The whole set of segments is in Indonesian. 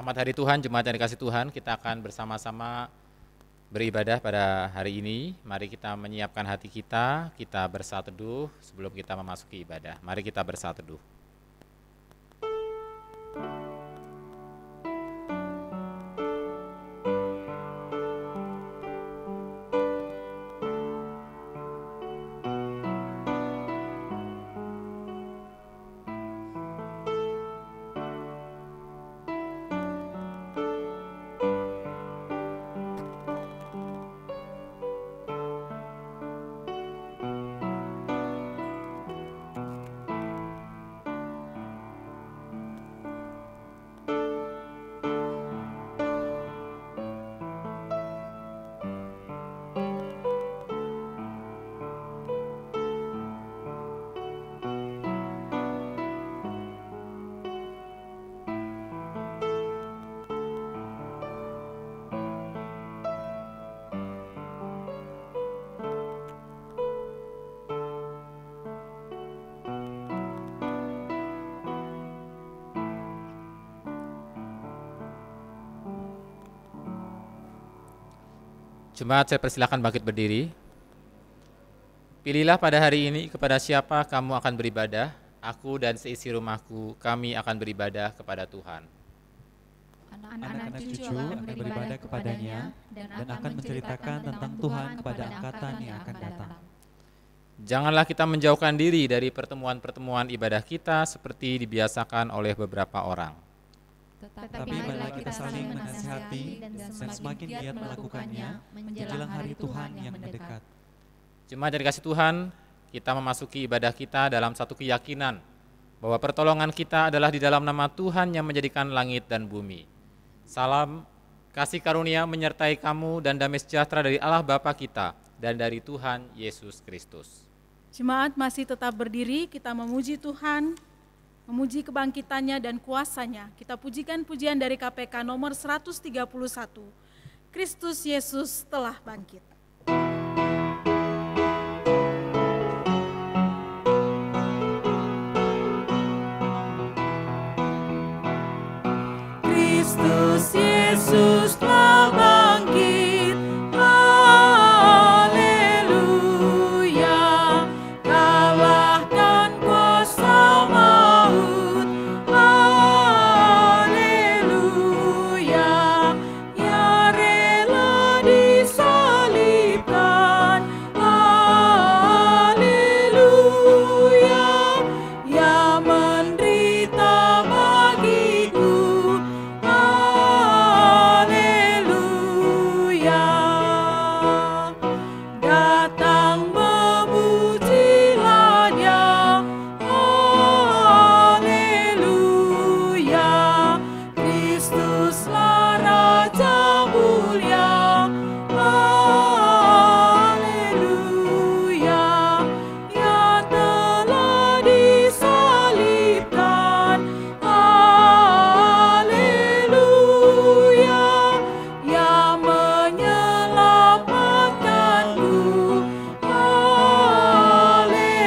Selamat hari Tuhan, jemaat yang dikasih Tuhan. Kita akan bersama-sama beribadah pada hari ini. Mari kita menyiapkan hati kita bersatu teduh sebelum kita memasuki ibadah. Mari kita bersatu teduh. Jemaat, saya persilakan bangkit berdiri. Pilihlah pada hari ini kepada siapa kamu akan beribadah. Aku dan seisi rumahku, kami akan beribadah kepada Tuhan. Anak-anak cucu akan beribadah kepadanya dan akan menceritakan tentang Tuhan kepada angkatan yang akan datang. Janganlah kita menjauhkan diri dari pertemuan-pertemuan ibadah kita seperti dibiasakan oleh beberapa orang. Tetapi marilah kita saling menasihati dan semakin giat melakukannya menjelang hari Tuhan yang mendekat. Jemaat yang dikasih Tuhan, kita memasuki ibadah kita dalam satu keyakinan bahwa pertolongan kita adalah di dalam nama Tuhan yang menjadikan langit dan bumi. Salam, kasih karunia menyertai kamu dan damai sejahtera dari Allah Bapa kita dan dari Tuhan Yesus Kristus. Jemaat masih tetap berdiri, kita memuji Tuhan, memuji kebangkitannya dan kuasanya. Kita pujikan pujian dari KPK nomor 131. Kristus Yesus telah bangkit. Kristus Yesus telah bangkit. Haleluya. Kalahkan kuasa maut. Haleluya. Ya rela disalibkan. Haleluya. Ya menderita bagiku. Haleluya. Datang memujilah Dia. Haleluya. Kristuslah Raja mulia. Haleluya. Ya telah disalibkan. Haleluya. Ya menyelamatkanku. Haleluya.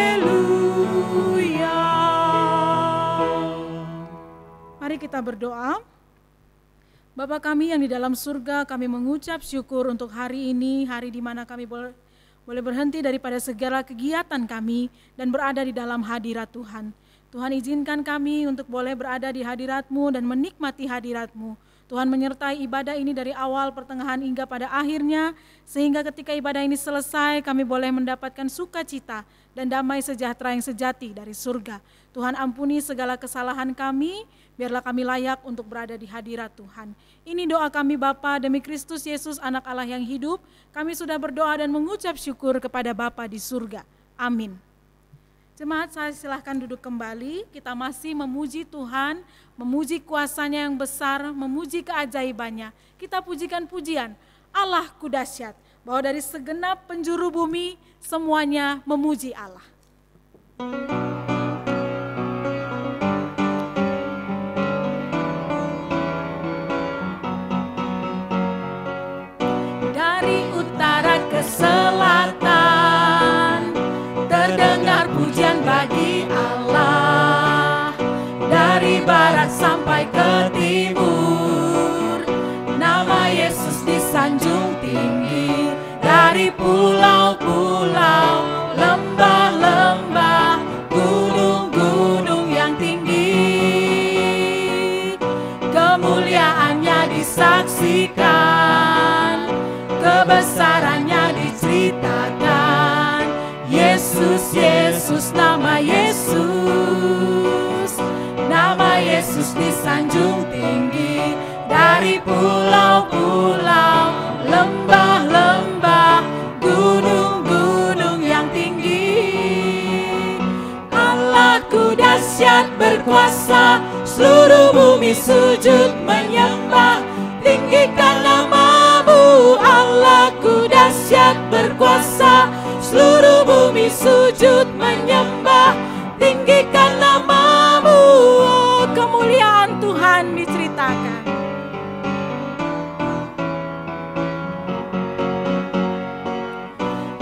Mari kita berdoa. Bapa kami yang di dalam surga, kami mengucap syukur untuk hari ini, hari di mana kami boleh berhenti daripada segala kegiatan kami dan berada di dalam hadirat Tuhan. Tuhan, izinkan kami untuk boleh berada di hadirat-Mu dan menikmati hadirat-Mu. Tuhan, menyertai ibadah ini dari awal, pertengahan hingga pada akhirnya, sehingga ketika ibadah ini selesai kami boleh mendapatkan sukacita dan damai sejahtera yang sejati dari surga. Tuhan, ampuni segala kesalahan kami, biarlah kami layak untuk berada di hadirat Tuhan. Ini doa kami Bapa, demi Kristus Yesus anak Allah yang hidup, kami sudah berdoa dan mengucap syukur kepada Bapa di surga. Amin. Jemaat, saya silahkan duduk kembali. Kita masih memuji Tuhan, memuji kuasanya yang besar, memuji keajaibannya. Kita pujikan pujian, Allahku dahsyat, bahwa dari segenap penjuru bumi semuanya memuji Allah. Dari utara ke selatan terdengar pujian bagi Allah. Dari barat sampai ke timur dari pulau-pulau, lembah-lembah, gunung-gunung yang tinggi. Kemuliaannya disaksikan, kebesarannya diceritakan. Yesus, Yesus, nama Yesus, nama Yesus disanjung tinggi. Dari pulau-pulau, lembah-lembah, gunung-gunung yang tinggi. Allahku dahsyat berkuasa, seluruh bumi sujud menyembah. Tinggikan namamu, Allahku dahsyat berkuasa, seluruh bumi sujud menyembah. Tinggikan namamu, oh, kemuliaan Tuhan diceritakan.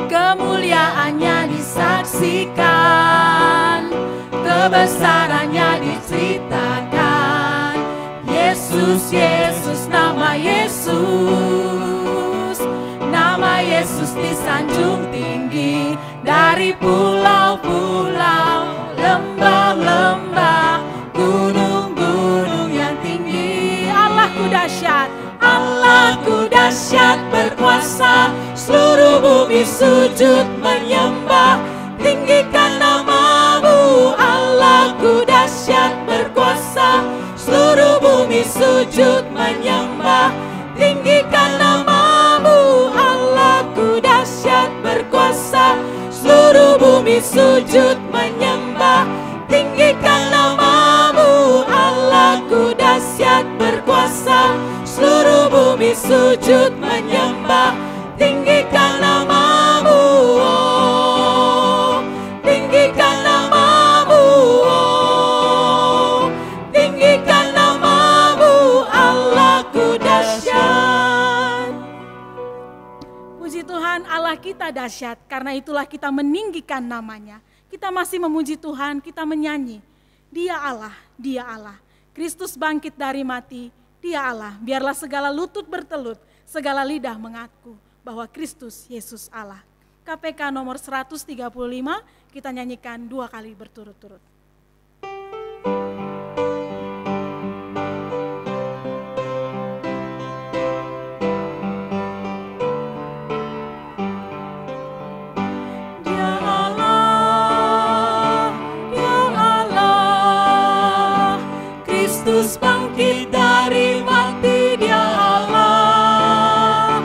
Kemuliaannya disaksikan, kebesarannya diceritakan. Yesus, Yesus, nama Yesus, nama Yesus disanjung tinggi. Dari pulau-pulau, lembah-lembah, gunung-gunung yang tinggi. Allahku dahsyat, Allahku dahsyat berkuasa, seluruh bumi sujud menyembah. Tinggikan namamu, Allahku dahsyat berkuasa, seluruh bumi sujud menyembah. Tinggikan namamu, Allahku dahsyat berkuasa, seluruh bumi sujud menyembah. Tinggikan namamu, Allahku dahsyat berkuasa, seluruh bumi sujud menyembah. Tinggikan namamu, oh, tinggikan namamu, oh, tinggikan namamu, Allahku dahsyat. Puji Tuhan, Allah kita dahsyat, karena itulah kita meninggikan namanya. Kita masih memuji Tuhan, kita menyanyi, Dia Allah, Dia Allah. Kristus bangkit dari mati, Dia Allah. Biarlah segala lutut bertelut, segala lidah mengaku bahwa Kristus Yesus Allah. KPK nomor 135, kita nyanyikan 2 kali berturut-turut. Dia Allah, Dia Allah, Kristus bangkit dari mati, Dia Allah.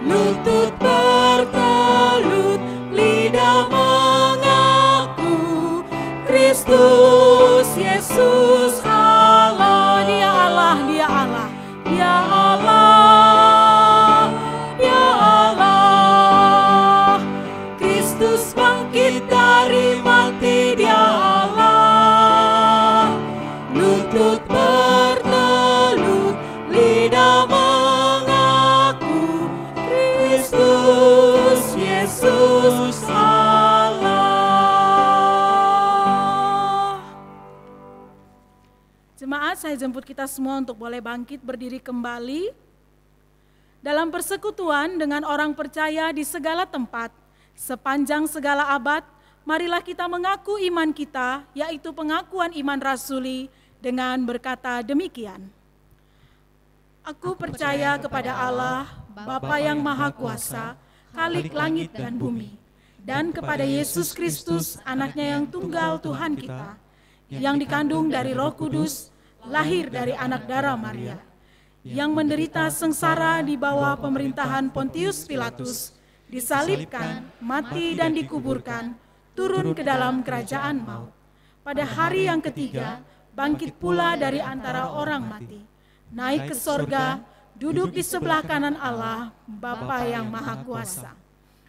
Lutut bertelut, lidah mengaku, Kristus Yesus Allah. Dia Allah, Dia Allah, Dia Allah, Dia Allah. Kristus bangkit dari mati, Dia Allah. Lutut bertelut, lidah mengaku, Kristus Yesus Allah. Jemaat, saya jemput kita semua untuk boleh bangkit berdiri kembali. Dalam persekutuan dengan orang percaya di segala tempat, sepanjang segala abad, marilah kita mengaku iman kita, yaitu pengakuan iman rasuli, dengan berkata demikian. Aku percaya kepada Allah, Bapa yang Maha Kuasa, Khalik langit dan bumi, dan kepada Yesus Kristus, anaknya yang tunggal Tuhan kita, yang dikandung dari Roh Kudus, lahir dari anak darah Maria, yang menderita sengsara di bawah pemerintahan Pontius Pilatus, disalibkan, mati dan dikuburkan, turun ke dalam kerajaan maut. Pada hari yang ketiga, bangkit pula dari antara orang mati, naik ke sorga, duduk di sebelah kanan Allah, Bapa yang Maha Kuasa.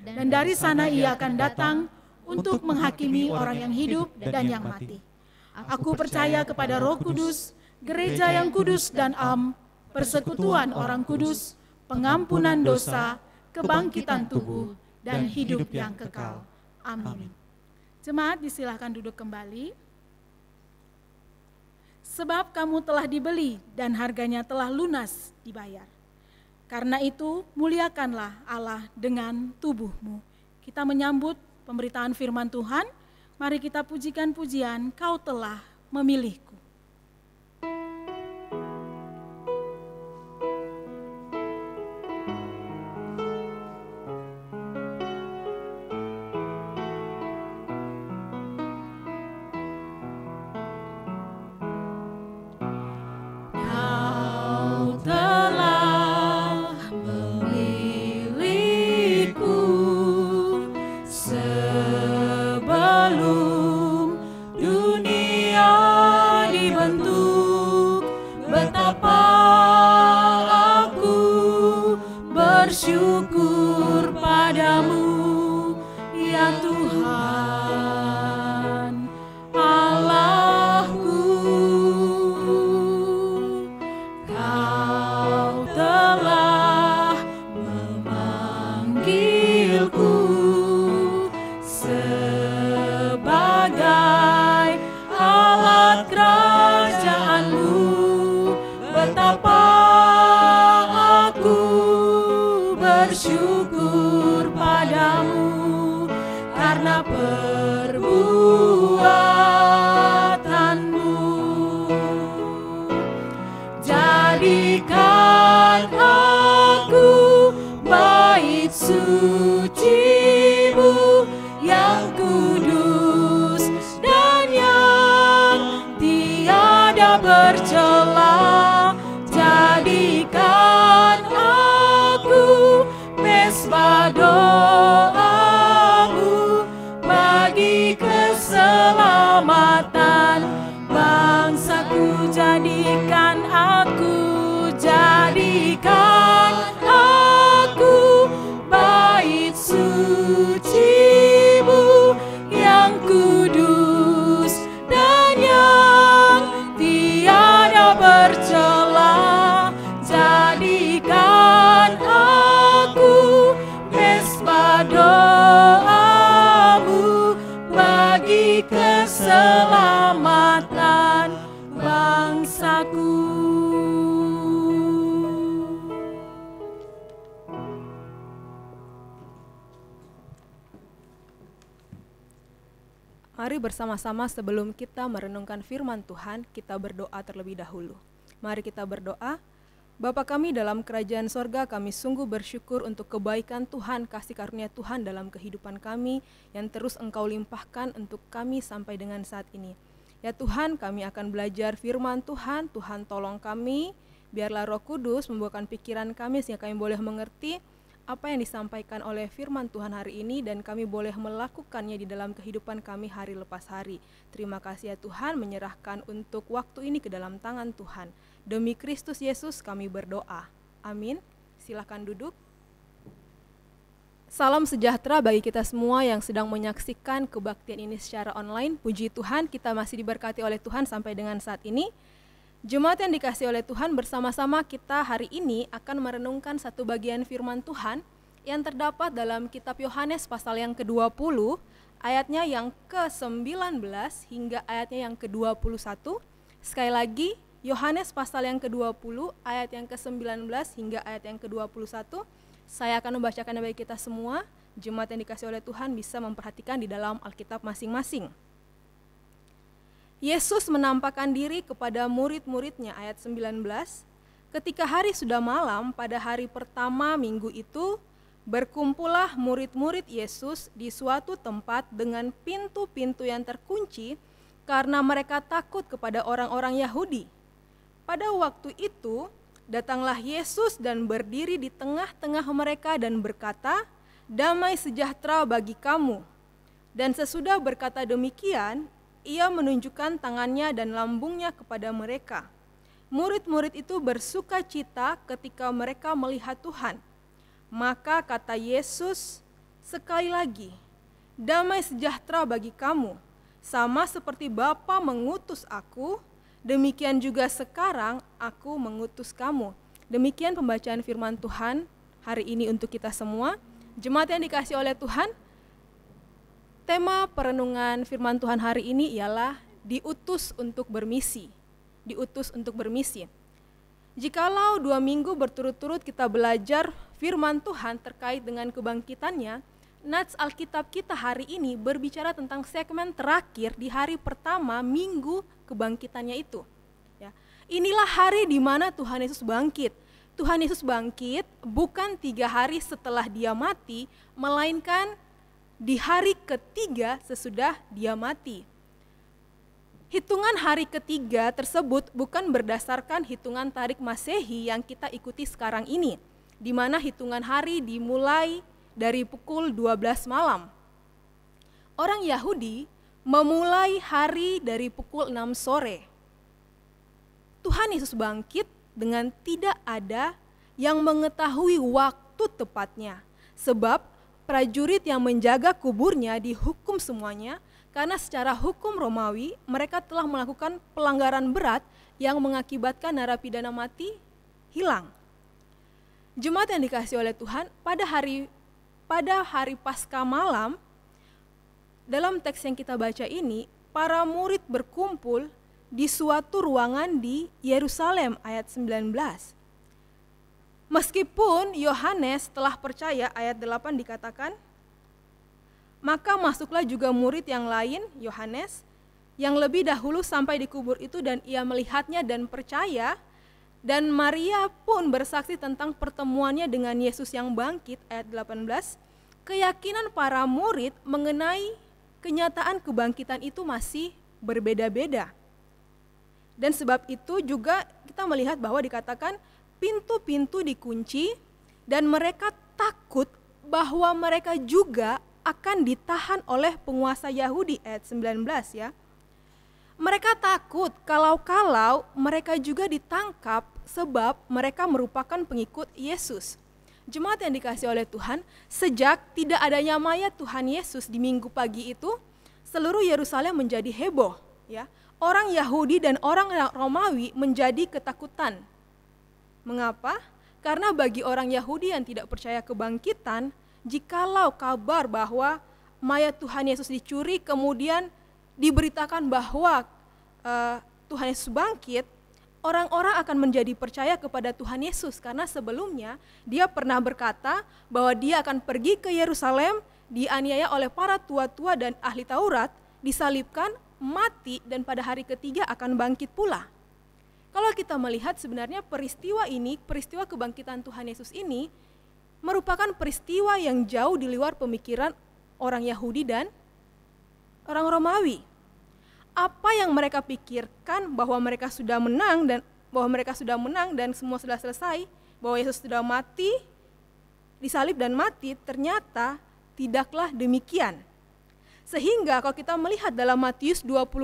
Dan dari sana Ia akan datang untuk menghakimi orang yang hidup dan yang mati. Aku percaya kepada Roh Kudus, gereja yang kudus dan am, persekutuan orang kudus, pengampunan dosa, kebangkitan tubuh, dan hidup yang kekal. Amin. Jemaat, disilahkan duduk kembali. Sebab kamu telah dibeli dan harganya telah lunas dibayar. Karena itu, muliakanlah Allah dengan tubuhmu. Kita menyambut pemberitaan firman Tuhan. Mari kita pujikan pujian, Kau telah memilihku. Bersyukur padamu, ya Tuhan, Allahku. Kau telah memanggilku sebagai alat kerajaanmu. Betapa bersyukur padamu karena perbuatanmu. Jadikan aku bait suci-Mu yang kudus dan yang tiada bercela. Jadikan mesbah doamu bagi keselamatan bangsaku. Jadikan aku bait suci-Mu yang kudus dan yang tiada bercela. Jadikan mesbah doamu bagi keselamatan bangsaku. Mari bersama-sama sebelum kita merenungkan firman Tuhan, kita berdoa terlebih dahulu. Mari kita berdoa. Bapa kami dalam kerajaan sorga, kami sungguh bersyukur untuk kebaikan Tuhan, kasih karunia Tuhan dalam kehidupan kami yang terus Engkau limpahkan untuk kami sampai dengan saat ini. Ya Tuhan, kami akan belajar firman Tuhan. Tuhan tolong kami, biarlah Roh Kudus membukakan pikiran kami sehingga kami boleh mengerti apa yang disampaikan oleh firman Tuhan hari ini dan kami boleh melakukannya di dalam kehidupan kami hari lepas hari. Terima kasih ya Tuhan, menyerahkan untuk waktu ini ke dalam tangan Tuhan. Demi Kristus Yesus kami berdoa. Amin. Silakan duduk. Salam sejahtera bagi kita semua yang sedang menyaksikan kebaktian ini secara online. Puji Tuhan, kita masih diberkati oleh Tuhan sampai dengan saat ini. Jemaat yang dikasihi oleh Tuhan, bersama-sama kita hari ini akan merenungkan satu bagian firman Tuhan yang terdapat dalam kitab Yohanes pasal yang ke-20, ayatnya yang ke-19 hingga ayatnya yang ke-21. Sekali lagi, Yohanes pasal yang ke-20, ayat yang ke-19 hingga ayat yang ke-21. Saya akan membacakannya bagi kita semua. Jemaat yang dikasihi oleh Tuhan bisa memperhatikan di dalam Alkitab masing-masing. Yesus menampakkan diri kepada murid-muridnya, ayat 19. Ketika hari sudah malam, pada hari pertama minggu itu, berkumpullah murid-murid Yesus di suatu tempat dengan pintu-pintu yang terkunci karena mereka takut kepada orang-orang Yahudi. Pada waktu itu, datanglah Yesus dan berdiri di tengah-tengah mereka dan berkata, "Damai sejahtera bagi kamu." Dan sesudah berkata demikian, ia menunjukkan tangannya dan lambungnya kepada mereka. Murid-murid itu bersuka cita ketika mereka melihat Tuhan. Maka kata Yesus sekali lagi, "Damai sejahtera bagi kamu. Sama seperti Bapa mengutus aku, demikian juga sekarang aku mengutus kamu." Demikian pembacaan firman Tuhan hari ini untuk kita semua. Jemaat yang dikasihi oleh Tuhan, tema perenungan firman Tuhan hari ini ialah diutus untuk bermisi. Diutus untuk bermisi. Jikalau 2 minggu berturut-turut kita belajar firman Tuhan terkait dengan kebangkitannya, nats Alkitab kita hari ini berbicara tentang segmen terakhir di hari pertama minggu kebangkitannya itu. Ya. Inilah hari di mana Tuhan Yesus bangkit. Tuhan Yesus bangkit bukan 3 hari setelah dia mati, melainkan di hari ketiga sesudah dia mati. Hitungan hari ketiga tersebut bukan berdasarkan hitungan tarik Masehi yang kita ikuti sekarang ini, di mana hitungan hari dimulai dari pukul 12 malam. Orang Yahudi memulai hari dari pukul 6 sore. Tuhan Yesus bangkit dengan tidak ada yang mengetahui waktu tepatnya, sebab prajurit yang menjaga kuburnya dihukum semuanya, karena secara hukum Romawi mereka telah melakukan pelanggaran berat yang mengakibatkan narapidana mati hilang. Jemaat yang dikasihi oleh Tuhan, pada hari Paskah malam, dalam teks yang kita baca ini, para murid berkumpul di suatu ruangan di Yerusalem ayat 19. Meskipun Yohanes telah percaya, ayat 8 dikatakan, maka masuklah juga murid yang lain, Yohanes, yang lebih dahulu sampai di kubur itu dan ia melihatnya dan percaya, dan Maria pun bersaksi tentang pertemuannya dengan Yesus yang bangkit, ayat 18. Keyakinan para murid mengenai kenyataan kebangkitan itu masih berbeda-beda. Dan sebab itu juga kita melihat bahwa dikatakan pintu-pintu dikunci dan mereka takut bahwa mereka juga akan ditahan oleh penguasa Yahudi, ayat 19 ya. Mereka takut kalau mereka juga ditangkap sebab mereka merupakan pengikut Yesus. Jemaat yang dikasihi oleh Tuhan, sejak tidak adanya mayat Tuhan Yesus di minggu pagi itu, seluruh Yerusalem menjadi heboh ya. Orang Yahudi dan orang Romawi menjadi ketakutan. Mengapa? Karena bagi orang Yahudi yang tidak percaya kebangkitan, jikalau kabar bahwa mayat Tuhan Yesus dicuri kemudian diberitakan bahwa Tuhan Yesus bangkit, orang-orang akan menjadi percaya kepada Tuhan Yesus karena sebelumnya dia pernah berkata bahwa dia akan pergi ke Yerusalem, dianiaya oleh para tua-tua dan ahli Taurat, disalibkan, mati, dan pada hari ketiga akan bangkit pula. Kalau kita melihat sebenarnya peristiwa ini, peristiwa kebangkitan Tuhan Yesus ini merupakan peristiwa yang jauh di luar pemikiran orang Yahudi dan orang Romawi. Apa yang mereka pikirkan bahwa mereka sudah menang dan semua sudah selesai, bahwa Yesus sudah mati, disalib dan mati, ternyata tidaklah demikian. Sehingga kalau kita melihat dalam Matius 28,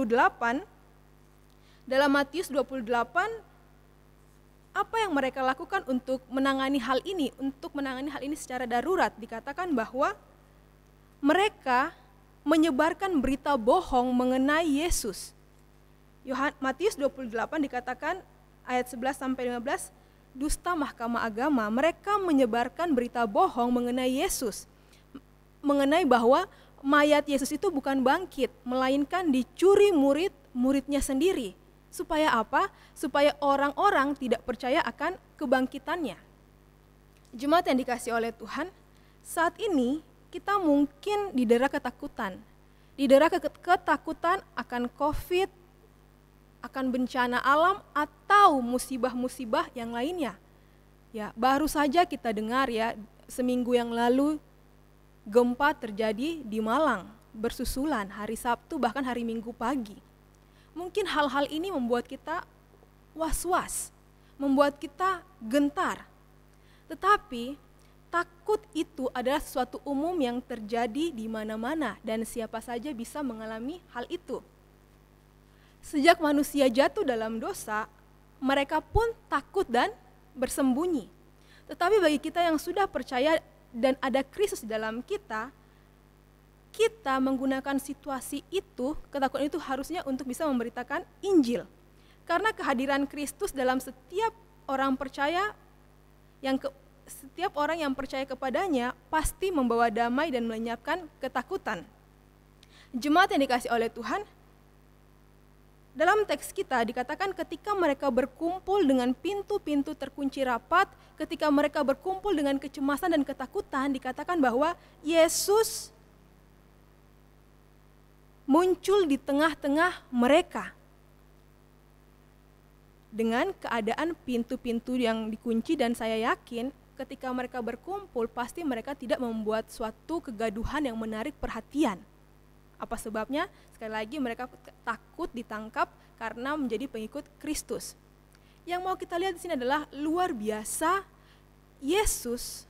apa yang mereka lakukan untuk menangani hal ini? Untuk menangani hal ini secara darurat, dikatakan bahwa mereka menyebarkan berita bohong mengenai Yesus. Matius 28 dikatakan ayat 11-15, dusta mahkamah agama, mereka menyebarkan berita bohong mengenai Yesus. Mengenai bahwa mayat Yesus itu bukan bangkit, melainkan dicuri murid-muridnya sendiri. Supaya apa? Supaya orang-orang tidak percaya akan kebangkitannya. Jemaat yang dikasihi oleh Tuhan, saat ini kita mungkin didera ketakutan. Didera ketakutan akan COVID, akan bencana alam, atau musibah-musibah yang lainnya. Ya, baru saja kita dengar ya, seminggu yang lalu gempa terjadi di Malang, bersusulan hari Sabtu bahkan hari Minggu pagi. Mungkin hal-hal ini membuat kita was-was, membuat kita gentar. Tetapi takut itu adalah sesuatu umum yang terjadi di mana-mana dan siapa saja bisa mengalami hal itu. Sejak manusia jatuh dalam dosa, mereka pun takut dan bersembunyi. Tetapi bagi kita yang sudah percaya dan ada Kristus di dalam kita menggunakan situasi itu, ketakutan itu harusnya untuk bisa memberitakan Injil. Karena kehadiran Kristus dalam setiap orang yang percaya kepadanya pasti membawa damai dan melenyapkan ketakutan. Jemaat yang dikasihi oleh Tuhan, Dalam teks kita dikatakan ketika mereka berkumpul dengan pintu-pintu terkunci rapat, ketika mereka berkumpul dengan kecemasan dan ketakutan, dikatakan bahwa Yesus muncul di tengah-tengah mereka. Dengan keadaan pintu-pintu yang dikunci, dan saya yakin ketika mereka berkumpul pasti mereka tidak membuat suatu kegaduhan yang menarik perhatian. Apa sebabnya? Sekali lagi mereka takut ditangkap karena menjadi pengikut Kristus. Yang mau kita lihat di sini adalah luar biasa Yesus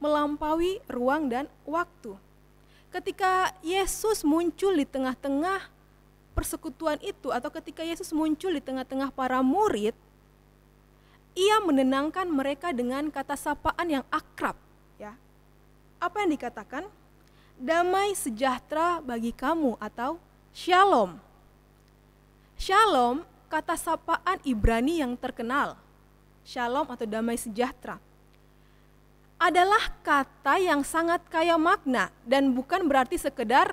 melampaui ruang dan waktu. Ketika Yesus muncul di tengah-tengah persekutuan itu, atau ketika Yesus muncul di tengah-tengah para murid, ia menenangkan mereka dengan kata sapaan yang akrab. Ya. Apa yang dikatakan? Damai sejahtera bagi kamu, atau shalom. Shalom, kata sapaan Ibrani yang terkenal. Shalom atau damai sejahtera adalah kata yang sangat kaya makna dan bukan berarti sekedar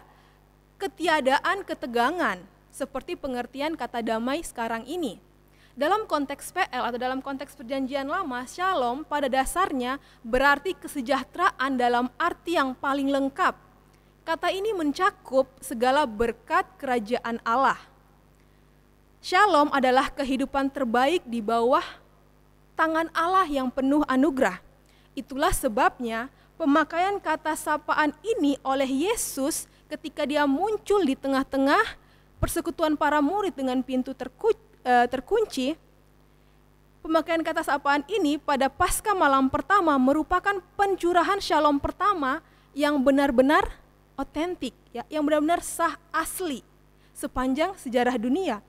ketiadaan ketegangan seperti pengertian kata damai sekarang ini. Dalam konteks PL atau dalam konteks perjanjian lama, shalom pada dasarnya berarti kesejahteraan dalam arti yang paling lengkap. Kata ini mencakup segala berkat kerajaan Allah. Shalom adalah kehidupan terbaik di bawah tangan Allah yang penuh anugerah. Itulah sebabnya pemakaian kata sapaan ini oleh Yesus ketika dia muncul di tengah-tengah persekutuan para murid dengan pintu terkunci. Pemakaian kata sapaan ini pada Paskah malam pertama merupakan pencurahan shalom pertama yang benar-benar otentik, ya, yang benar-benar sah asli sepanjang sejarah dunia.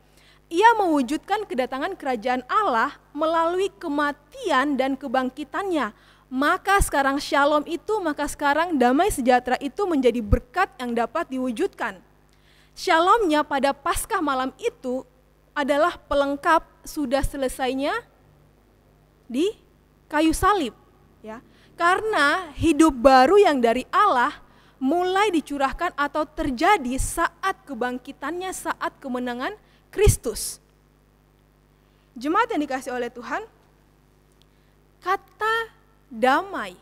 Ia mewujudkan kedatangan kerajaan Allah melalui kematian dan kebangkitannya. Maka sekarang shalom itu, maka sekarang damai sejahtera itu menjadi berkat yang dapat diwujudkan. Shalomnya pada Paskah malam itu adalah pelengkap sudah selesainya di kayu salib, ya. Karena hidup baru yang dari Allah mulai dicurahkan atau terjadi saat kebangkitannya, saat kemenangan Kristus. Jemaat yang dikasihi oleh Tuhan, kata damai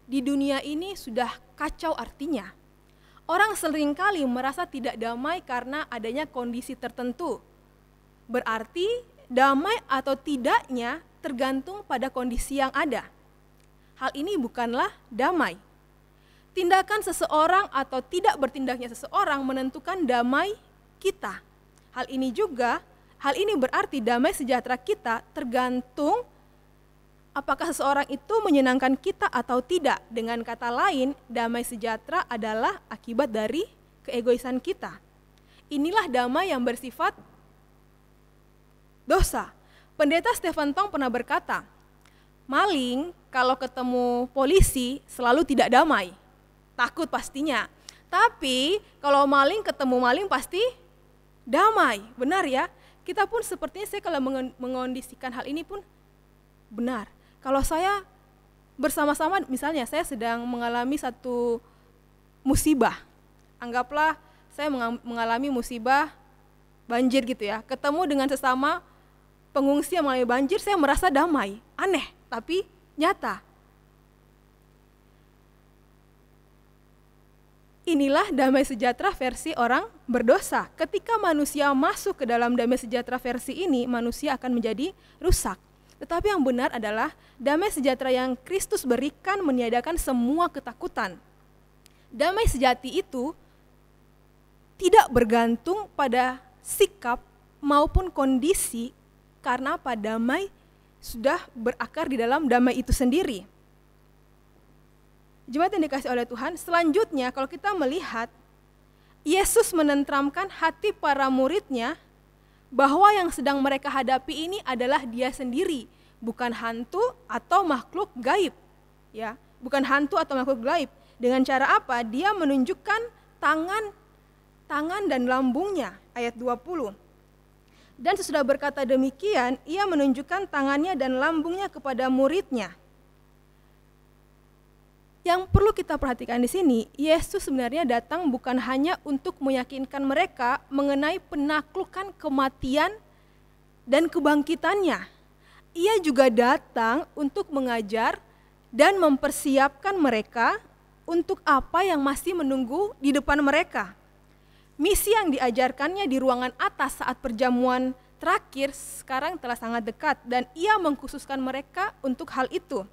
di dunia ini sudah kacau artinya. Orang seringkali merasa tidak damai karena adanya kondisi tertentu. Berarti damai atau tidaknya tergantung pada kondisi yang ada. Hal ini bukanlah damai. Tindakan seseorang atau tidak bertindaknya seseorang menentukan damai kita. Hal ini berarti damai sejahtera kita tergantung apakah seseorang itu menyenangkan kita atau tidak. Dengan kata lain, damai sejahtera adalah akibat dari keegoisan kita. Inilah damai yang bersifat dosa. Pendeta Stephen Tong pernah berkata, maling kalau ketemu polisi selalu tidak damai. Takut pastinya. Tapi kalau maling ketemu maling pasti damai. Benar ya? Kita pun sepertinya saya kalau mengondisikan hal ini pun benar. Kalau saya bersama-sama, misalnya saya sedang mengalami satu musibah. Anggaplah saya mengalami musibah banjir gitu ya. Ketemu dengan sesama pengungsi yang mengalami banjir, saya merasa damai. Aneh, tapi nyata. Inilah damai sejahtera versi orang berdosa. Ketika manusia masuk ke dalam damai sejahtera versi ini, manusia akan menjadi rusak. Tetapi yang benar adalah damai sejahtera yang Kristus berikan meniadakan semua ketakutan. Damai sejati itu tidak bergantung pada sikap maupun kondisi, karena apa? Damai sudah berakar di dalam damai itu sendiri. Jemaat yang dikasihi oleh Tuhan, selanjutnya kalau kita melihat Yesus menentramkan hati para muridnya bahwa yang sedang mereka hadapi ini adalah Dia sendiri, bukan hantu atau makhluk gaib. Ya, bukan hantu atau makhluk gaib. Dengan cara apa? Dia menunjukkan tangan dan lambungnya, ayat 20. Dan sesudah berkata demikian, ia menunjukkan tangannya dan lambungnya kepada muridnya. Yang perlu kita perhatikan di sini, Yesus sebenarnya datang bukan hanya untuk meyakinkan mereka mengenai penaklukan kematian dan kebangkitannya. Ia juga datang untuk mengajar dan mempersiapkan mereka untuk apa yang masih menunggu di depan mereka. Misi yang diajarkannya di ruangan atas saat perjamuan terakhir sekarang telah sangat dekat dan ia mengkhususkan mereka untuk hal itu.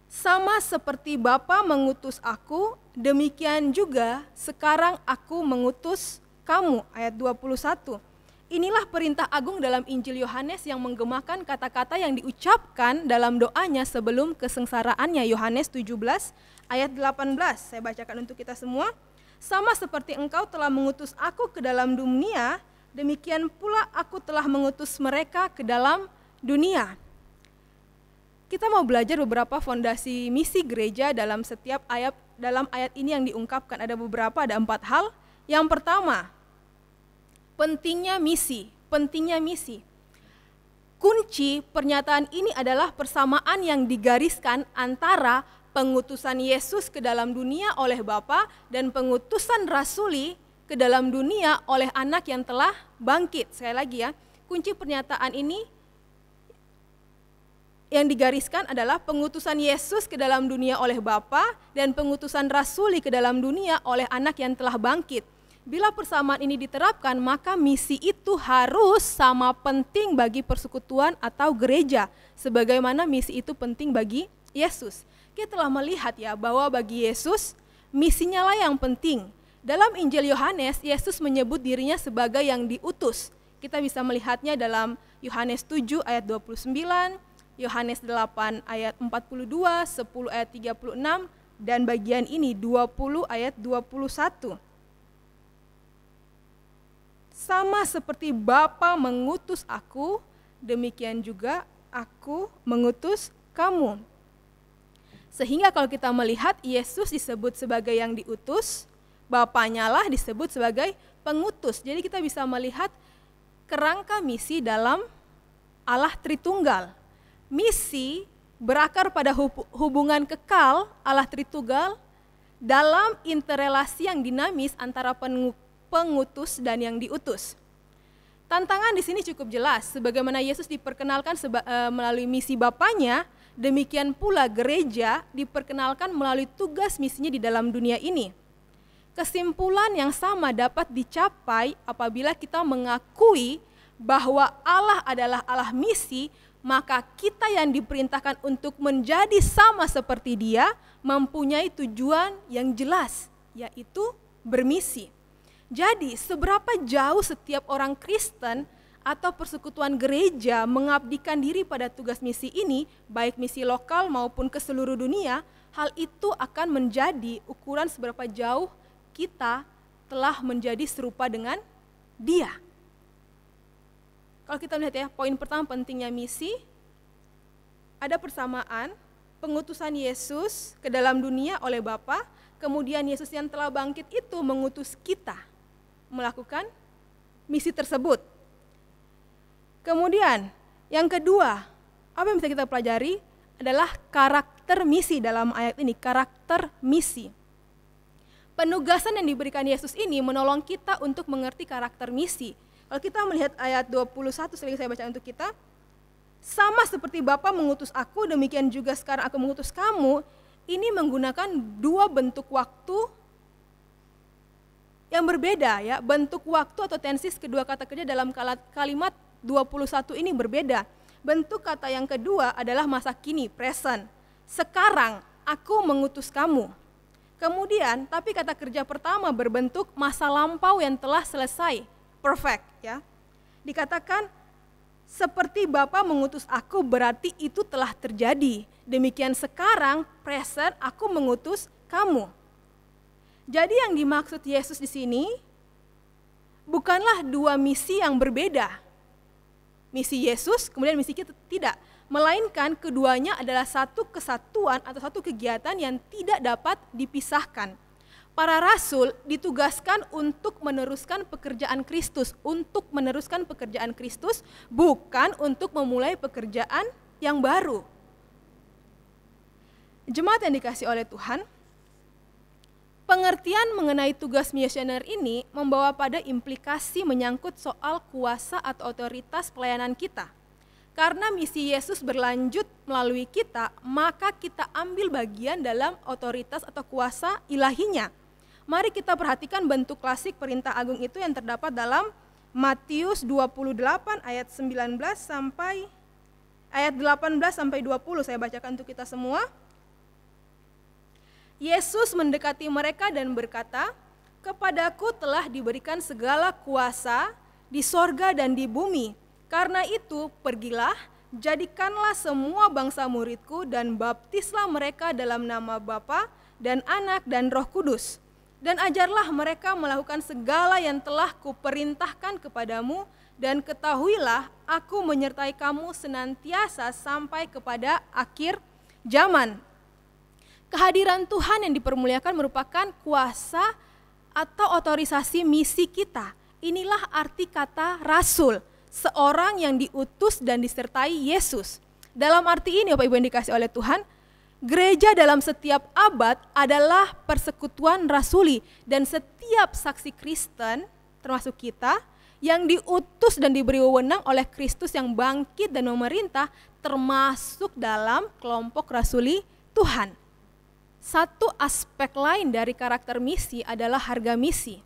Sama seperti Bapa mengutus aku, demikian juga sekarang aku mengutus kamu. Ayat 21. Inilah perintah agung dalam Injil Yohanes yang menggemakan kata-kata yang diucapkan dalam doanya sebelum kesengsaraannya. Yohanes 17 ayat 18. Saya bacakan untuk kita semua. Sama seperti engkau telah mengutus aku ke dalam dunia, demikian pula aku telah mengutus mereka ke dalam dunia. Kita mau belajar beberapa fondasi misi gereja dalam setiap ayat. Dalam ayat ini yang diungkapkan ada 4 hal. Yang pertama, pentingnya misi. Kunci pernyataan ini adalah persamaan yang digariskan antara pengutusan Yesus ke dalam dunia oleh Bapa dan pengutusan rasuli ke dalam dunia oleh Anak yang telah bangkit. Sekali lagi ya, kunci pernyataan ini yang digariskan adalah pengutusan Yesus ke dalam dunia oleh Bapa dan pengutusan rasuli ke dalam dunia oleh Anak yang telah bangkit. Bila persamaan ini diterapkan, maka misi itu harus sama penting bagi persekutuan atau gereja, sebagaimana misi itu penting bagi Yesus. Kita telah melihat ya bahwa bagi Yesus, misinya lah yang penting. Dalam Injil Yohanes, Yesus menyebut dirinya sebagai yang diutus. Kita bisa melihatnya dalam Yohanes 7 ayat 29, Yohanes 8 ayat 42, 10 ayat 36, dan bagian ini 20 ayat 21. Sama seperti Bapa mengutus aku, demikian juga aku mengutus kamu. Sehingga kalau kita melihat Yesus disebut sebagai yang diutus, Bapanya lah disebut sebagai pengutus. Jadi kita bisa melihat kerangka misi dalam Allah Tritunggal. Misi berakar pada hubungan kekal Allah Tritunggal dalam interrelasi yang dinamis antara pengutus dan yang diutus. Tantangan di sini cukup jelas, sebagaimana Yesus diperkenalkan melalui misi Bapanya, demikian pula gereja diperkenalkan melalui tugas misinya di dalam dunia ini. Kesimpulan yang sama dapat dicapai apabila kita mengakui bahwa Allah adalah Allah misi, maka kita yang diperintahkan untuk menjadi sama seperti Dia mempunyai tujuan yang jelas, yaitu bermisi. Jadi, seberapa jauh setiap orang Kristen atau persekutuan gereja mengabdikan diri pada tugas misi ini, baik misi lokal maupun ke seluruh dunia, hal itu akan menjadi ukuran seberapa jauh kita telah menjadi serupa dengan Dia. Kalau kita melihat ya, poin pertama pentingnya misi, ada persamaan pengutusan Yesus ke dalam dunia oleh Bapa, kemudian Yesus yang telah bangkit itu mengutus kita melakukan misi tersebut. Kemudian, yang kedua, apa yang bisa kita pelajari adalah karakter misi dalam ayat ini, karakter misi. Penugasan yang diberikan Yesus ini menolong kita untuk mengerti karakter misi. Kalau kita melihat ayat 21, sering saya baca untuk kita, sama seperti Bapa mengutus aku, demikian juga sekarang aku mengutus kamu, ini menggunakan 2 bentuk waktu yang berbeda ya. Bentuk waktu atau tensis kedua kata kerja dalam kalimat 21 ini berbeda. Bentuk kata yang kedua adalah masa kini, present. Sekarang aku mengutus kamu. Kemudian, tapi kata kerja pertama berbentuk masa lampau yang telah selesai, perfect ya. Dikatakan seperti Bapa mengutus aku berarti itu telah terjadi. Demikian sekarang, present, aku mengutus kamu. Jadi yang dimaksud Yesus di sini bukanlah 2 misi yang berbeda. Misi Yesus, kemudian misi kita tidak. Melainkan keduanya adalah satu kesatuan atau satu kegiatan yang tidak dapat dipisahkan. Para rasul ditugaskan untuk meneruskan pekerjaan Kristus, bukan untuk memulai pekerjaan yang baru. Jemaat yang dikasih oleh Tuhan, pengertian mengenai tugas misioner ini membawa pada implikasi menyangkut soal kuasa atau otoritas pelayanan kita. Karena misi Yesus berlanjut melalui kita, maka kita ambil bagian dalam otoritas atau kuasa ilahinya. Mari kita perhatikan bentuk klasik perintah agung itu yang terdapat dalam Matius 28 ayat 19 sampai ayat 18 sampai 20. Saya bacakan untuk kita semua. Yesus mendekati mereka dan berkata, "Kepadaku telah diberikan segala kuasa di sorga dan di bumi. Karena itu pergilah, jadikanlah semua bangsa muridku dan baptislah mereka dalam nama Bapa dan Anak dan Roh Kudus. Dan ajarlah mereka melakukan segala yang telah kuperintahkan kepadamu, dan ketahuilah aku menyertai kamu senantiasa sampai kepada akhir zaman." Kehadiran Tuhan yang dipermuliakan merupakan kuasa atau otorisasi misi kita. Inilah arti kata rasul, seorang yang diutus dan disertai Yesus. Dalam arti ini, Bapak Ibu yang dikasih oleh Tuhan, gereja dalam setiap abad adalah persekutuan rasuli, dan setiap saksi Kristen, termasuk kita, yang diutus dan diberi wewenang oleh Kristus yang bangkit dan memerintah, termasuk dalam kelompok rasuli Tuhan. Satu aspek lain dari karakter misi adalah harga misi.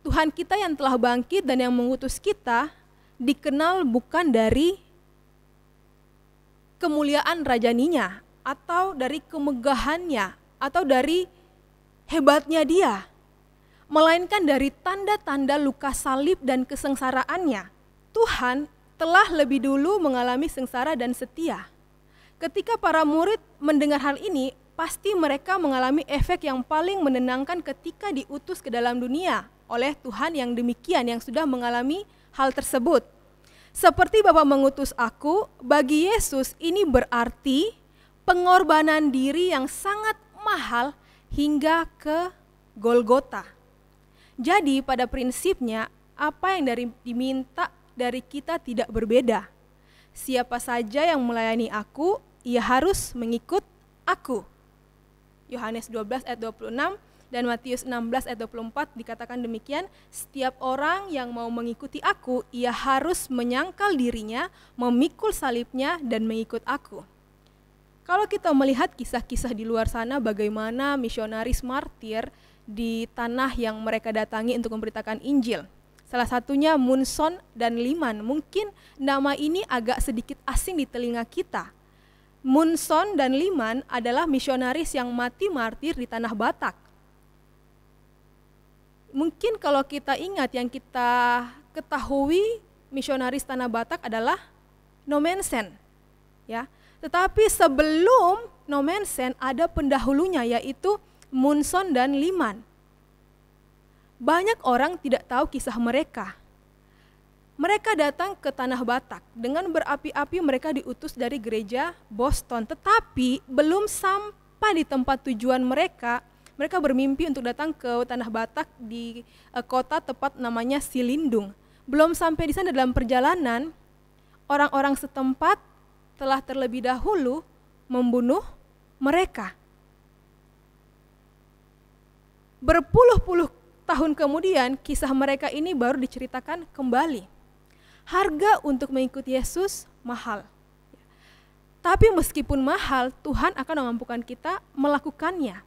Tuhan kita yang telah bangkit dan yang mengutus kita dikenal bukan dari kemuliaan rajaninya, atau dari kemegahannya, atau dari hebatnya dia, melainkan dari tanda-tanda luka salib dan kesengsaraannya. Tuhan telah lebih dulu mengalami sengsara dan setia. Ketika para murid mendengar hal ini, pasti mereka mengalami efek yang paling menenangkan ketika diutus ke dalam dunia oleh Tuhan yang demikian, yang sudah mengalami hal tersebut. Seperti Bapa mengutus aku, bagi Yesus ini berarti pengorbanan diri yang sangat mahal hingga ke Golgota. Jadi pada prinsipnya apa yang diminta dari kita tidak berbeda. Siapa saja yang melayani aku, ia harus mengikut aku. Yohanes 12 ayat 26 dan Matius 16 ayat 24 dikatakan demikian, setiap orang yang mau mengikuti aku, ia harus menyangkal dirinya, memikul salibnya dan mengikut aku. Kalau kita melihat kisah-kisah di luar sana bagaimana misionaris martir di tanah yang mereka datangi untuk memberitakan Injil. Salah satunya Munson dan Liman. Mungkin nama ini agak sedikit asing di telinga kita. Munson dan Liman adalah misionaris yang mati martir di tanah Batak. Mungkin kalau kita ingat, yang kita ketahui misionaris tanah Batak adalah Nommensen, ya. Tetapi sebelum Nommensen ada pendahulunya, yaitu Munson dan Liman. Banyak orang tidak tahu kisah mereka. Mereka datang ke tanah Batak, dengan berapi-api mereka diutus dari gereja Boston, tetapi belum sampai di tempat tujuan mereka, mereka bermimpi untuk datang ke tanah Batak di kota tepat namanya Silindung. Belum sampai di sana dalam perjalanan, orang-orang setempat telah terlebih dahulu membunuh mereka. Berpuluh-puluh tahun kemudian, kisah mereka ini baru diceritakan kembali. Harga untuk mengikuti Yesus mahal. Tapi meskipun mahal, Tuhan akan memampukan kita melakukannya.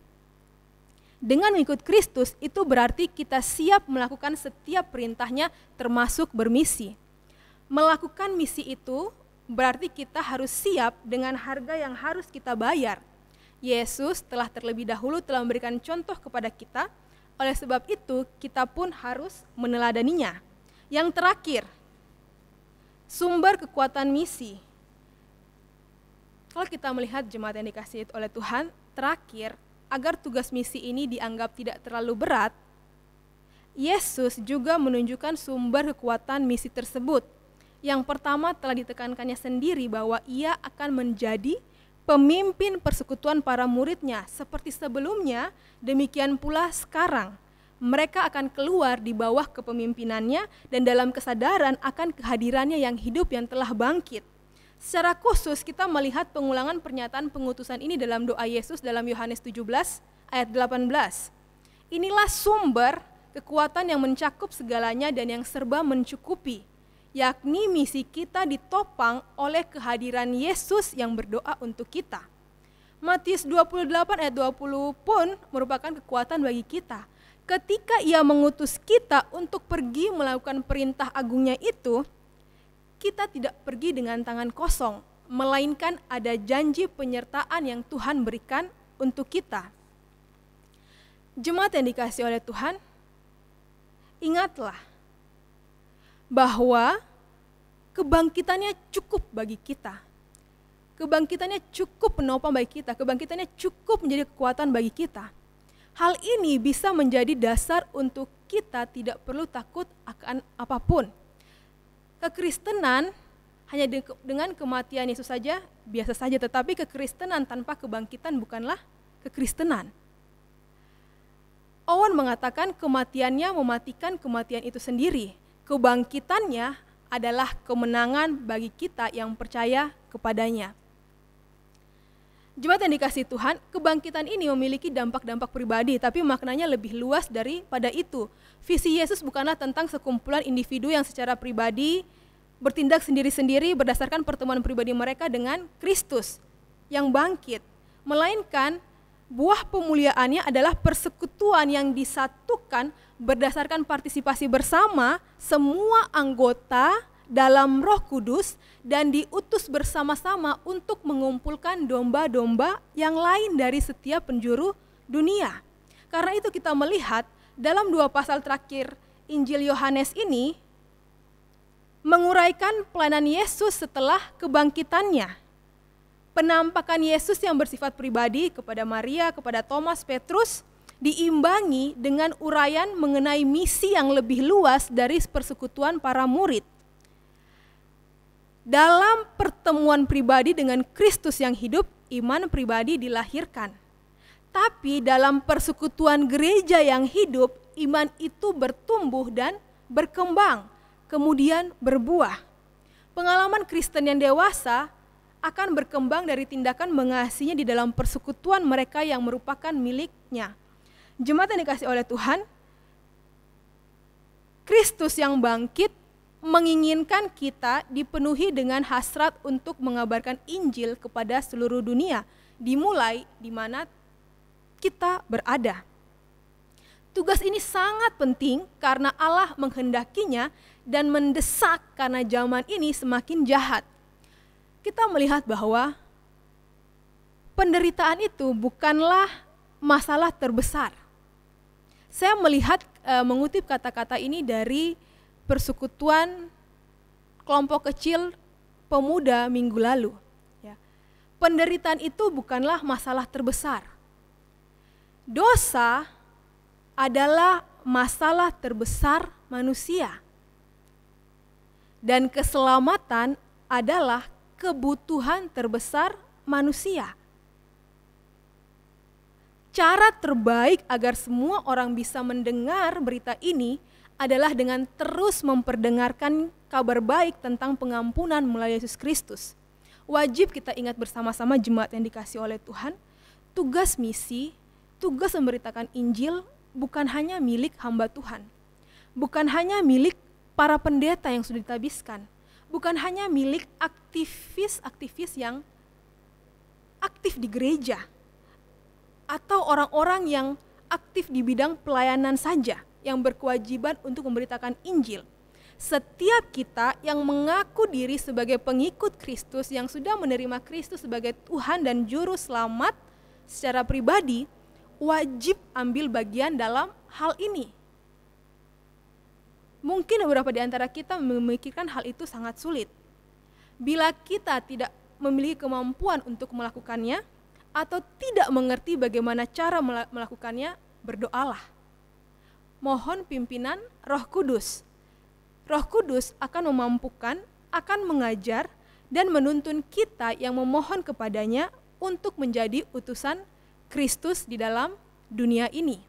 Dengan mengikut Kristus, itu berarti kita siap melakukan setiap perintahnya, termasuk bermisi. Melakukan misi itu berarti kita harus siap dengan harga yang harus kita bayar. Yesus telah terlebih dahulu telah memberikan contoh kepada kita, oleh sebab itu kita pun harus meneladaninya. Yang terakhir, sumber kekuatan misi. Kalau kita melihat jemaat yang dikasihi oleh Tuhan, terakhir, agar tugas misi ini dianggap tidak terlalu berat, Yesus juga menunjukkan sumber kekuatan misi tersebut. Yang pertama telah ditekankannya sendiri bahwa ia akan menjadi pemimpin persekutuan para muridnya. Seperti sebelumnya, demikian pula sekarang. Mereka akan keluar di bawah kepemimpinannya dan dalam kesadaran akan kehadirannya yang hidup yang telah bangkit. Secara khusus kita melihat pengulangan pernyataan pengutusan ini dalam doa Yesus dalam Yohanes 17 ayat 18. Inilah sumber kekuatan yang mencakup segalanya dan yang serba mencukupi, yakni misi kita ditopang oleh kehadiran Yesus yang berdoa untuk kita. Matius 28 ayat 20 pun merupakan kekuatan bagi kita. Ketika Ia mengutus kita untuk pergi melakukan perintah agungnya itu, kita tidak pergi dengan tangan kosong, melainkan ada janji penyertaan yang Tuhan berikan untuk kita. Jemaat yang dikasihi oleh Tuhan, ingatlah bahwa kebangkitannya cukup bagi kita. Kebangkitannya cukup menopang bagi kita, kebangkitannya cukup menjadi kekuatan bagi kita. Hal ini bisa menjadi dasar untuk kita tidak perlu takut akan apapun. Kekristenan hanya dengan kematian Yesus saja biasa saja, tetapi kekristenan tanpa kebangkitan bukanlah kekristenan. Owen mengatakan kematiannya mematikan kematian itu sendiri. Kebangkitannya adalah kemenangan bagi kita yang percaya kepadanya. Jemaat yang dikasihi Tuhan, kebangkitan ini memiliki dampak-dampak pribadi, tapi maknanya lebih luas daripada itu. Visi Yesus bukanlah tentang sekumpulan individu yang secara pribadi bertindak sendiri-sendiri berdasarkan pertemuan pribadi mereka dengan Kristus yang bangkit, melainkan buah pemuliaannya adalah persekutuan yang disatukan berdasarkan partisipasi bersama semua anggota dalam Roh Kudus dan diutus bersama-sama untuk mengumpulkan domba-domba yang lain dari setiap penjuru dunia. Karena itu kita melihat dalam 2 pasal terakhir Injil Yohanes ini menguraikan pelayanan Yesus setelah kebangkitannya. Penampakan Yesus yang bersifat pribadi kepada Maria, kepada Thomas, Petrus, diimbangi dengan uraian mengenai misi yang lebih luas dari persekutuan para murid. Dalam pertemuan pribadi dengan Kristus yang hidup, iman pribadi dilahirkan. Tapi dalam persekutuan gereja yang hidup, iman itu bertumbuh dan berkembang, kemudian berbuah. Pengalaman Kristen yang dewasa akan berkembang dari tindakan mengasihinya di dalam persekutuan mereka yang merupakan miliknya. Jemaat yang dikasihi oleh Tuhan, Kristus yang bangkit menginginkan kita dipenuhi dengan hasrat untuk mengabarkan Injil kepada seluruh dunia, dimulai di mana kita berada. Tugas ini sangat penting karena Allah menghendakinya dan mendesak karena zaman ini semakin jahat. Kita melihat bahwa penderitaan itu bukanlah masalah terbesar. Saya melihat mengutip kata-kata ini dari persekutuan kelompok kecil pemuda minggu lalu. Ya. Penderitaan itu bukanlah masalah terbesar. Dosa adalah masalah terbesar manusia. Dan keselamatan adalah kebutuhan terbesar manusia. Cara terbaik agar semua orang bisa mendengar berita ini adalah dengan terus memperdengarkan kabar baik tentang pengampunan melalui Yesus Kristus. Wajib kita ingat bersama-sama jemaat yang dikasihi oleh Tuhan, tugas misi, tugas memberitakan Injil bukan hanya milik hamba Tuhan. Bukan hanya milik para pendeta yang sudah ditabiskan. Bukan hanya milik aktivis-aktivis yang aktif di gereja atau orang-orang yang aktif di bidang pelayanan saja yang berkewajiban untuk memberitakan Injil. Setiap kita yang mengaku diri sebagai pengikut Kristus, yang sudah menerima Kristus sebagai Tuhan dan Juru Selamat secara pribadi, wajib ambil bagian dalam hal ini. Mungkin beberapa di antara kita memikirkan hal itu sangat sulit. Bila kita tidak memiliki kemampuan untuk melakukannya atau tidak mengerti bagaimana cara melakukannya, berdoalah. Mohon pimpinan Roh Kudus. Roh Kudus akan memampukan, akan mengajar dan menuntun kita yang memohon kepadanya untuk menjadi utusan Kristus di dalam dunia ini.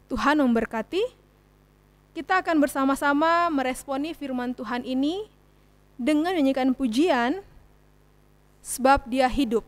Tuhan memberkati. Kita akan bersama-sama meresponi firman Tuhan ini dengan menyanyikan pujian sebab Dia hidup.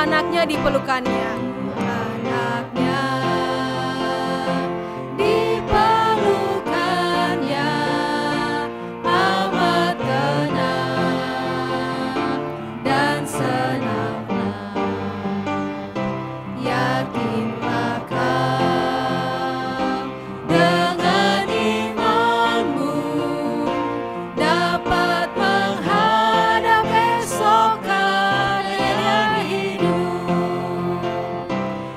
Anaknya dipelukannya, anaknya dipelukannya, amat tenang dan senanglah, yakinlah kau dengan imanmu dapat menghadap esok hari yang hidup.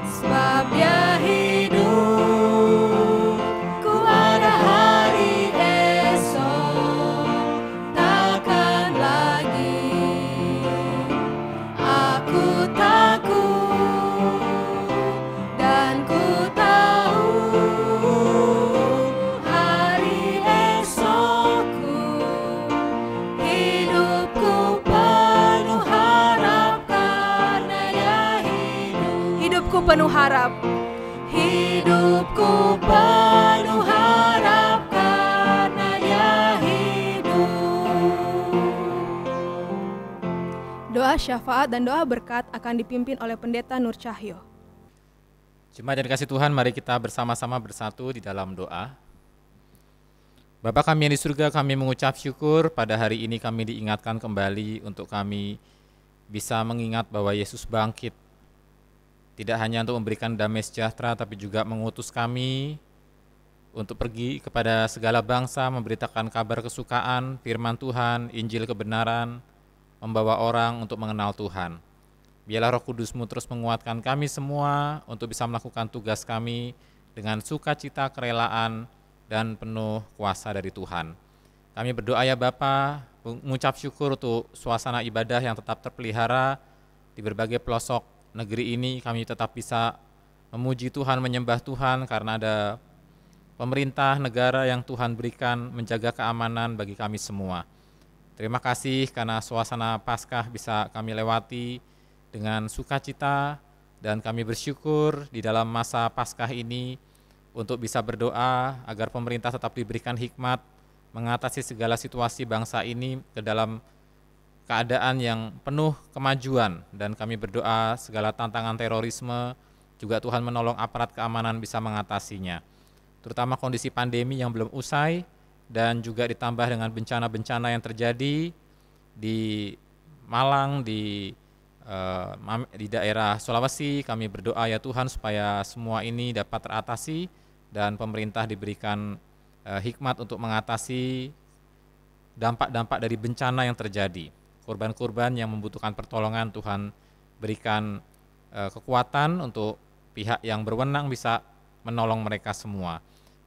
Sebab Dia hidup, ku ada hari esok, takkan lagi aku takut, dan ku tahu hari esokku, hidupku penuh harap karena Dia hidup. Hidupku penuh harap, hidupku penuh harap karena Dia hidup. Doa syafaat dan doa berkat akan dipimpin oleh Pendeta Nur Cahyo. Jemaat yang dikasihi Tuhan, mari kita bersama-sama bersatu di dalam doa. Bapa kami yang di surga, kami mengucap syukur pada hari ini kami diingatkan kembali untuk kami bisa mengingat bahwa Yesus bangkit. Tidak hanya untuk memberikan damai sejahtera, tapi juga mengutus kami untuk pergi kepada segala bangsa, memberitakan kabar kesukaan, firman Tuhan, Injil kebenaran, membawa orang untuk mengenal Tuhan. Biarlah Roh Kudus-Mu terus menguatkan kami semua untuk bisa melakukan tugas kami dengan sukacita, kerelaan, dan penuh kuasa dari Tuhan. Kami berdoa ya Bapa, mengucap syukur untuk suasana ibadah yang tetap terpelihara di berbagai pelosok negeri ini. Kami tetap bisa memuji Tuhan, menyembah Tuhan karena ada pemerintah negara yang Tuhan berikan menjaga keamanan bagi kami semua. Terima kasih karena suasana Paskah bisa kami lewati dengan sukacita, dan kami bersyukur di dalam masa Paskah ini untuk bisa berdoa agar pemerintah tetap diberikan hikmat mengatasi segala situasi bangsa ini ke dalam keadaan yang penuh kemajuan, dan kami berdoa segala tantangan terorisme juga Tuhan menolong aparat keamanan bisa mengatasinya, terutama kondisi pandemi yang belum usai dan juga ditambah dengan bencana-bencana yang terjadi di Malang, di daerah Sulawesi. Kami berdoa ya Tuhan supaya semua ini dapat teratasi dan pemerintah diberikan hikmat untuk mengatasi dampak-dampak dari bencana yang terjadi. Korban-korban yang membutuhkan pertolongan, Tuhan berikan kekuatan untuk pihak yang berwenang bisa menolong mereka semua.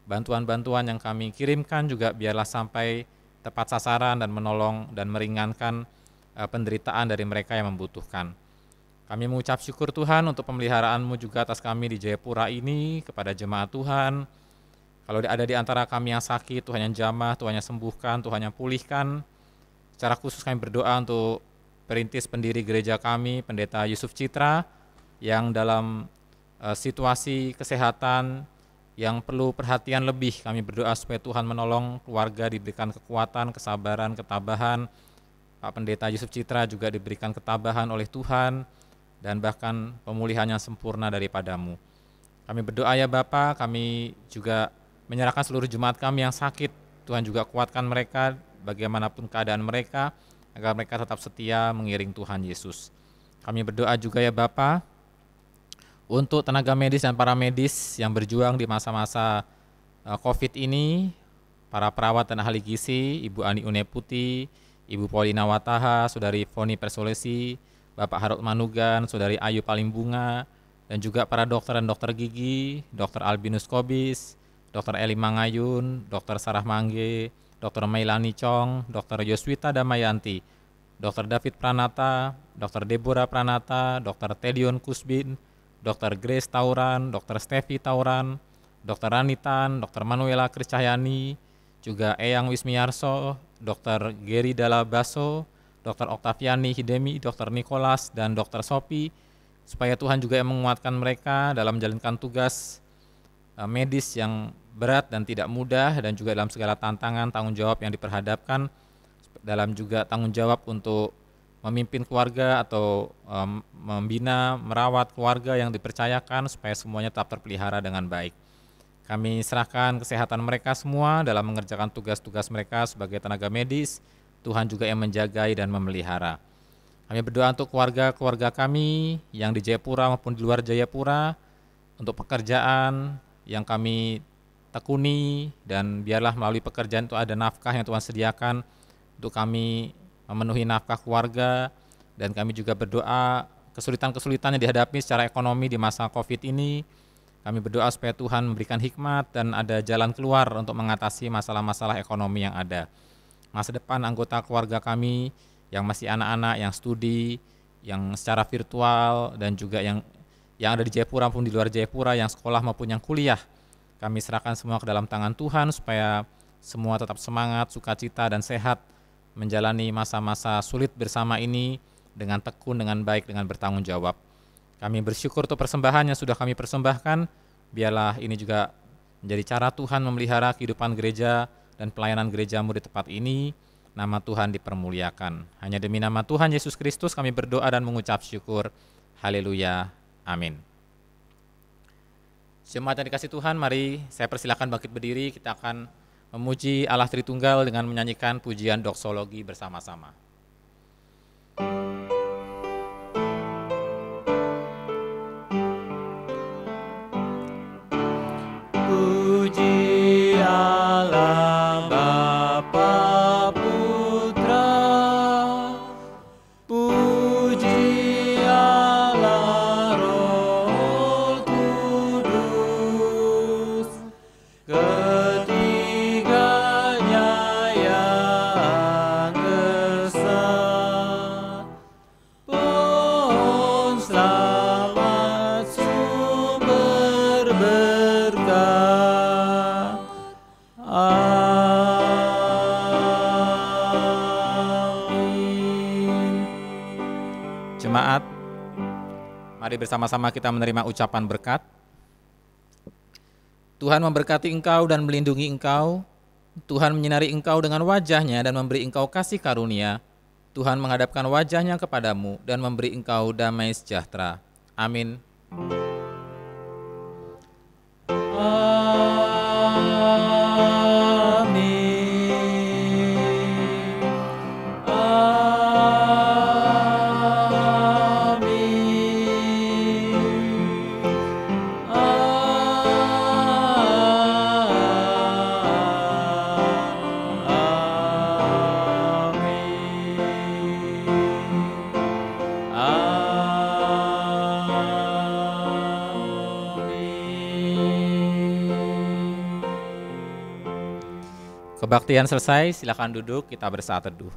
Bantuan-bantuan yang kami kirimkan juga biarlah sampai tepat sasaran dan menolong dan meringankan penderitaan dari mereka yang membutuhkan. Kami mengucap syukur Tuhan untuk pemeliharaan-Mu juga atas kami di Jayapura ini, kepada jemaat Tuhan. Kalau ada di antara kami yang sakit, Tuhan yang jamah, Tuhan yang sembuhkan, Tuhan yang pulihkan. Secara khusus kami berdoa untuk perintis pendiri gereja kami, Pendeta Yusuf Citra, yang dalam situasi kesehatan yang perlu perhatian lebih. Kami berdoa supaya Tuhan menolong keluarga, diberikan kekuatan, kesabaran, ketabahan. Pak Pendeta Yusuf Citra juga diberikan ketabahan oleh Tuhan, dan bahkan pemulihannya sempurna daripadamu. Kami berdoa ya Bapa, kami juga menyerahkan seluruh jemaat kami yang sakit. Tuhan juga kuatkan mereka bagaimanapun keadaan mereka, agar mereka tetap setia mengiring Tuhan Yesus. Kami berdoa juga ya Bapa, untuk tenaga medis dan para medis yang berjuang di masa-masa COVID ini, para perawat dan ahli gizi, Ibu Ani Uneputi, Ibu Paulina Wataha, Saudari Foni Persolesi, Bapak Harut Manugan, Saudari Ayu Palimbunga, dan juga para dokter dan dokter gigi, Dr. Albinus Kobis, Dr. Eli Mangayun, Dr. Sarah Mangge, Dr. Mailani Chong, Dr. Yoswita Damayanti, Dr. David Pranata, Dr. Deborah Pranata, Dr. Tedion Kusbin, Dr. Grace Tauran, Dr. Stevi Tauran, Dr. Ranitan, Dr. Manuela Kriscahyani, juga Eyang Wismiarso, Dr. Geri Dalabaso, Dr. Oktaviani Hidemi, Dr. Nicholas, dan Dr. Sophie, supaya Tuhan juga yang menguatkan mereka dalam menjalankan tugas medis yang berat dan tidak mudah, dan juga dalam segala tantangan, tanggung jawab yang diperhadapkan, dalam juga tanggung jawab untuk memimpin keluarga atau membina, merawat keluarga yang dipercayakan supaya semuanya tetap terpelihara dengan baik. Kami serahkan kesehatan mereka semua dalam mengerjakan tugas-tugas mereka sebagai tenaga medis. Tuhan juga yang menjagai dan memelihara. Kami berdoa untuk keluarga-keluarga kami yang di Jayapura maupun di luar Jayapura, untuk pekerjaan yang kami tekuni, dan biarlah melalui pekerjaan itu ada nafkah yang Tuhan sediakan untuk kami memenuhi nafkah keluarga. Dan kami juga berdoa kesulitan-kesulitan yang dihadapi secara ekonomi di masa COVID ini. Kami berdoa supaya Tuhan memberikan hikmat dan ada jalan keluar untuk mengatasi masalah-masalah ekonomi yang ada. Masa depan anggota keluarga kami yang masih anak-anak, yang studi, yang secara virtual, dan juga yang ada di Jayapura maupun di luar Jayapura, yang sekolah maupun yang kuliah. Kami serahkan semua ke dalam tangan Tuhan supaya semua tetap semangat, sukacita, dan sehat menjalani masa-masa sulit bersama ini dengan tekun, dengan baik, dengan bertanggung jawab. Kami bersyukur untuk persembahan yang sudah kami persembahkan. Biarlah ini juga menjadi cara Tuhan memelihara kehidupan gereja dan pelayanan gerejamu di tempat ini. Nama Tuhan dipermuliakan. Hanya demi nama Tuhan Yesus Kristus kami berdoa dan mengucap syukur. Haleluya. Amin. Jemaat yang dikasih Tuhan, mari saya persilakan bangkit berdiri. Kita akan memuji Allah Tritunggal dengan menyanyikan pujian doksologi bersama-sama. Puji Allah Bapa Putra, puji Allah Roh Kudus, ketiganya yang esa. Pohon selamat sumber berkah. Jemaat, mari bersama-sama kita menerima ucapan berkat. Tuhan memberkati engkau dan melindungi engkau. Tuhan menyinari engkau dengan wajah-Nya dan memberi engkau kasih karunia. Tuhan menghadapkan wajah-Nya kepadamu dan memberi engkau damai sejahtera. Amin. Kebaktian selesai, silakan duduk, kita bersaat teduh.